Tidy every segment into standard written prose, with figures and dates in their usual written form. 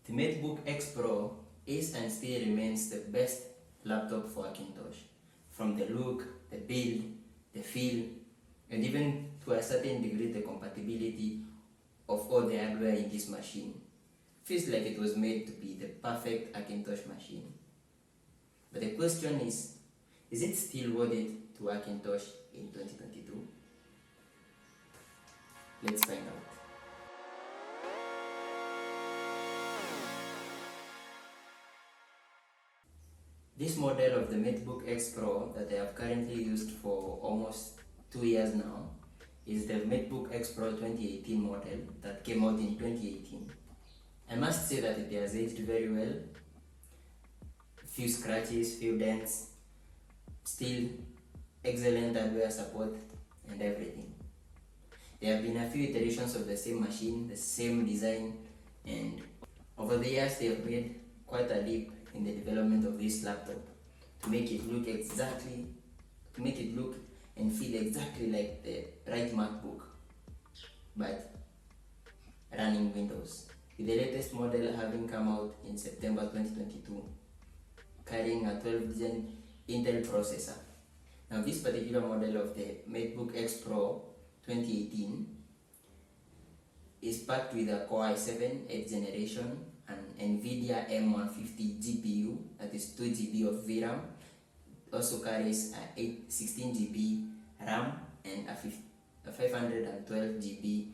The Matebook X Pro is and still remains the best laptop for Hackintosh. From the look, the build, the feel, and even to a certain degree the compatibility of all the hardware in this machine. Feels like it was made to be the perfect Hackintosh machine. But the question is it still worth it to Hackintosh in 2022? Let's find out. This model of the Matebook X Pro that I have currently used for almost 2 years now is the Matebook X Pro 2018 model that came out in 2018. I must say that it has aged very well. Few scratches, few dents, still excellent hardware support and everything. There have been a few iterations of the same machine, the same design, and over the years they have made quite a leap in the development of this laptop to make it look and feel exactly like the right MacBook, but running Windows. With the latest model having come out in September 2022, carrying a 12th gen Intel processor. Now this particular model of the Matebook X Pro 2018 is packed with a Core i7 8th generation, an NVIDIA M150 GPU, that is 2 GB of VRAM. It also carries a 16 GB RAM and a 512 GB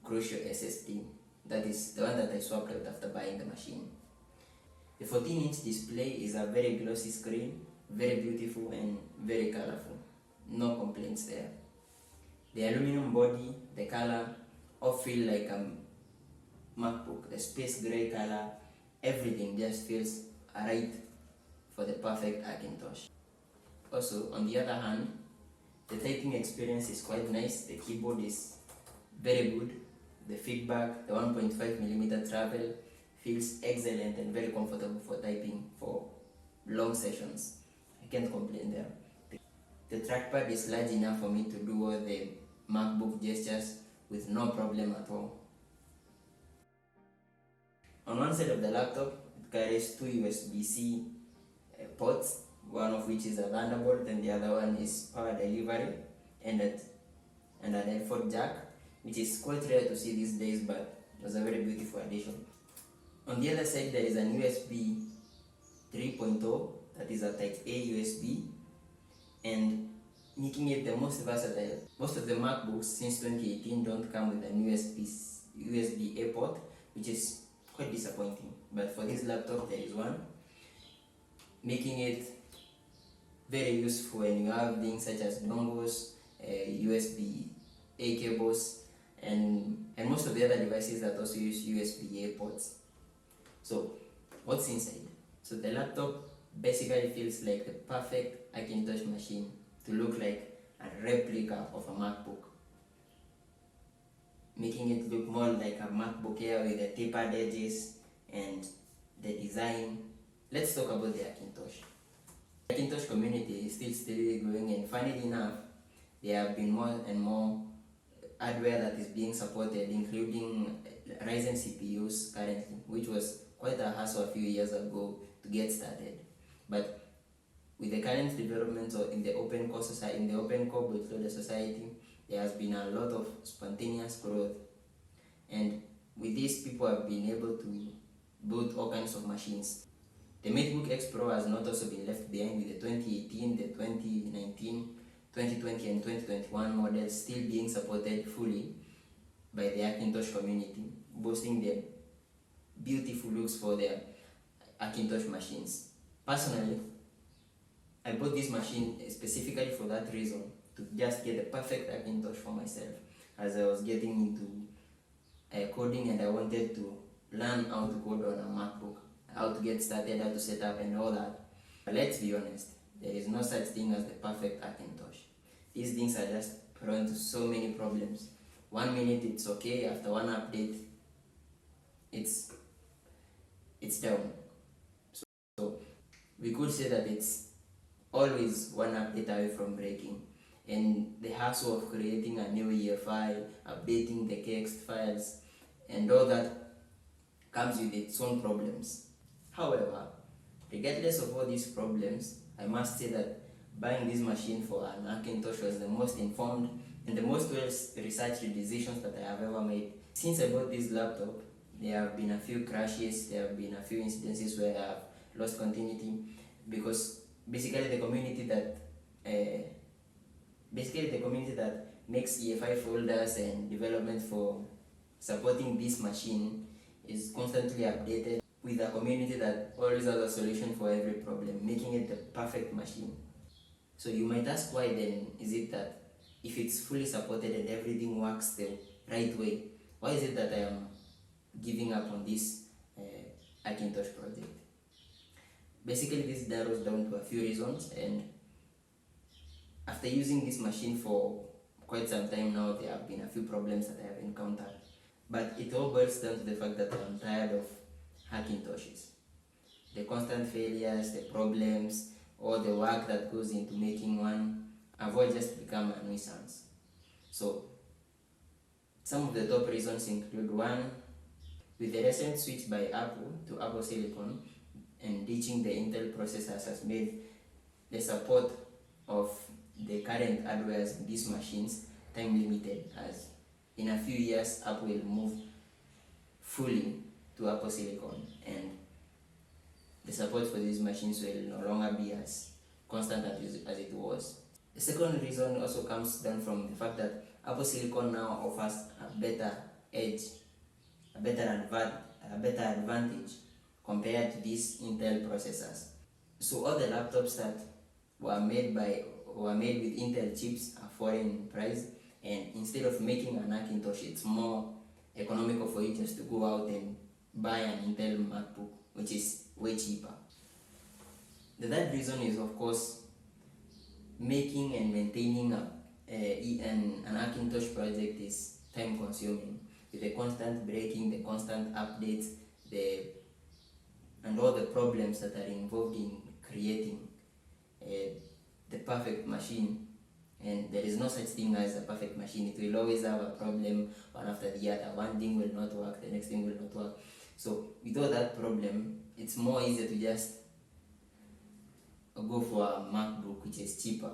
Crucial SSD. That is the one that I swapped out after buying the machine. The 14-inch display is a very glossy screen, very beautiful and very colorful. No complaints there. The aluminum body, the color, all feel like a MacBook. The space gray color, everything just feels right for the perfect Hackintosh. Also, on the other hand, the typing experience is quite nice. The keyboard is very good. The feedback, the 1.5mm travel feels excellent and very comfortable for typing for long sessions. I can't complain there. The trackpad is large enough for me to do all the MacBook gestures with no problem at all. On one side of the laptop, it carries two USB-C ports, one of which is a Thunderbolt and the other one is power delivery and an L4 jack, which is quite rare to see these days, but it was a very beautiful addition. On the other side, there is an USB 3.0 that is a Type A USB, and making it the most versatile. Most of the MacBooks since 2018 don't come with an USB-A port, which is quite disappointing. But for this laptop, there is one, making it very useful when you have things such as dongles, USB-A cables, and most of the other devices that also use USB-A ports. So, what's inside? So the laptop basically feels like the perfect Hackintosh machine to look like a replica of a MacBook, making it look more like a MacBook Air with the tapered edges and the design. Let's talk about the Hackintosh. The Hackintosh community is still steadily growing, and funnily enough, there have been more and more hardware that is being supported, including Ryzen CPUs currently, which was quite a hassle a few years ago to get started. But with the current developments in the open core society, in the open core bootloader society, there has been a lot of spontaneous growth, and with this, people have been able to build all kinds of machines. The Matebook X Pro has not also been left behind, with the 2018, the 2019, 2020 and 2021 models still being supported fully by the Hackintosh community, boasting the beautiful looks for their Hackintosh machines. Personally, I bought this machine specifically for that reason, to just get the perfect Hackintosh for myself, as I was getting into coding and I wanted to learn how to code on a MacBook, how to get started, how to set up and all that. But let's be honest, there is no such thing as the perfect Hackintosh. These things are just prone to so many problems. 1 minute it's okay, after one update it's down. So we could say that it's always one update away from breaking, and the hassle of creating a new year file, updating the KX files and all that comes with its own problems. However, regardless of all these problems, I must say that buying this machine for an Hackintosh was the most informed and the most well-researched decisions that I have ever made. Since I bought this laptop, there have been a few crashes, there have been a few incidences where I have lost continuity, because basically the community that makes EFI folders and development for supporting this machine is constantly updated with a community that always has a solution for every problem, making it the perfect machine. So you might ask, why then is it that if it's fully supported and everything works the right way, why is it that I am giving up on this Hackintosh project? Basically, this narrows down to a few reasons, and after using this machine for quite some time now, there have been a few problems that I have encountered. But it all boils down to the fact that I'm tired of Hackintoshes. The constant failures, the problems, all the work that goes into making one have all just become a nuisance. So, some of the top reasons include: one, with the recent switch by Apple to Apple Silicon and ditching the Intel processors has made the support of the current hardwares in these machines time limited, as in a few years Apple will move fully to Apple Silicon and the support for these machines will no longer be as constant as it was. The second reason also comes down from the fact that Apple Silicon now offers a better edge, a better advantage compared to these Intel processors. So all the laptops that were made with Intel chips are foreign in price, and instead of making an Hackintosh, it's more economical for you just to go out and buy an Intel MacBook, which is way cheaper. The third reason is, of course, making and maintaining an Hackintosh project is time consuming, with the constant breaking, the constant updates, and all the problems that are involved in creating the perfect machine. And there is no such thing as a perfect machine. It will always have a problem one after the other. One thing will not work, the next thing will not work. So without that problem, it's more easy to just go for a MacBook, which is cheaper.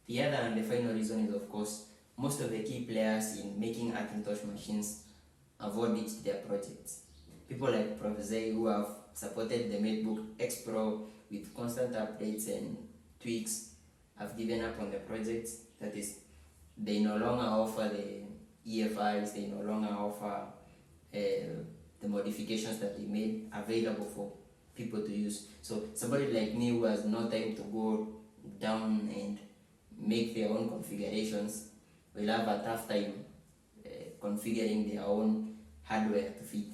The other and the final reason is, of course, most of the key players in making Hackintosh machines have all ditched their projects. People like Prof. Zay, who have supported the Matebook X Pro with constant updates and tweaks, have given up on the projects. That is, they no longer offer the EFIs, they no longer offer the modifications that they made available for people to use. So somebody like me who has no time to go down and make their own configurations will have a tough time configuring their own hardware to fit.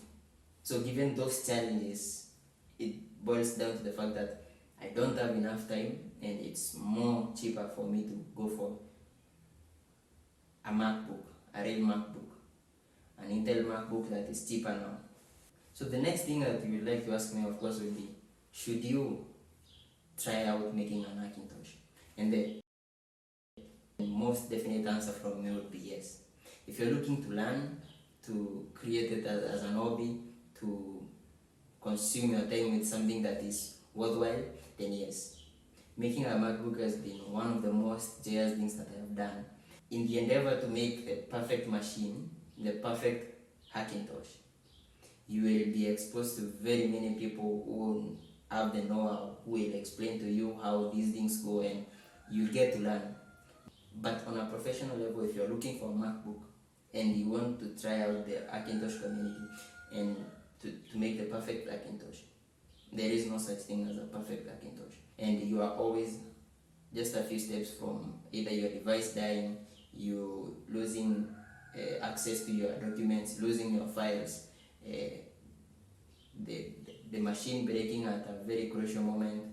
So given those challenges, it boils down to the fact that I don't have enough time, and it's more cheaper for me to go for a MacBook, a real MacBook, an Intel MacBook that is cheaper now. So the next thing that you would like to ask me, of course, would be, should you try out making an Hackintosh? And the most definite answer from me would be yes. If you're looking to learn, to create it as an hobby, to consume your time with something that is worthwhile, then yes. Making a MacBook has been one of the most joyous things that I have done. In the endeavor to make the perfect machine, the perfect Hackintosh, you will be exposed to very many people who have the know-how, who will explain to you how these things go, and you get to learn. But on a professional level, if you're looking for a MacBook and you want to try out the Hackintosh community and to make the perfect Hackintosh, there is no such thing as a perfect Hackintosh. And you are always just a few steps from either your device dying, you losing access to your documents, losing your files, the machine breaking at a very crucial moment,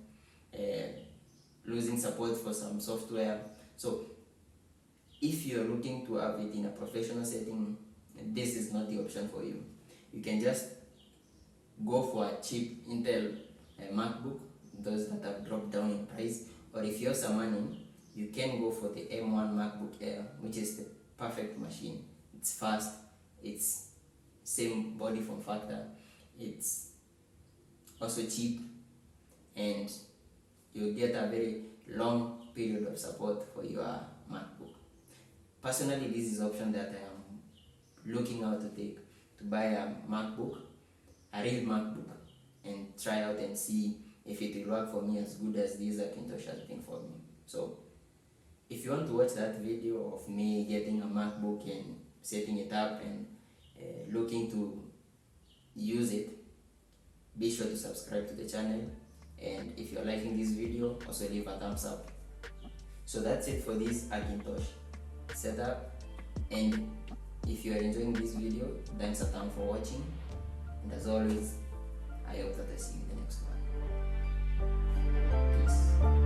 losing support for some software. So if you're looking to have it in a professional setting, this is not the option for you. You can just go for a cheap Intel MacBook, those that have dropped down in price, or if you have some money, you can go for the M1 MacBook Air, which is the perfect machine. It's fast, it's same body form factor, it's also cheap, and you'll get a very long period of support for your MacBook. Personally, this is option that I am looking out to take, to buy a MacBook, a real MacBook, and try out and see if it will work for me as good as this Hackintosh has been for me. So if you want to watch that video of me getting a MacBook and setting it up and looking to use it, be sure to subscribe to the channel, and if you're liking this video, also leave a thumbs up. So that's it for this Hackintosh setup, and if you are enjoying this video, thanks a ton for watching, and as always, I hope that I see you in the next one. Peace.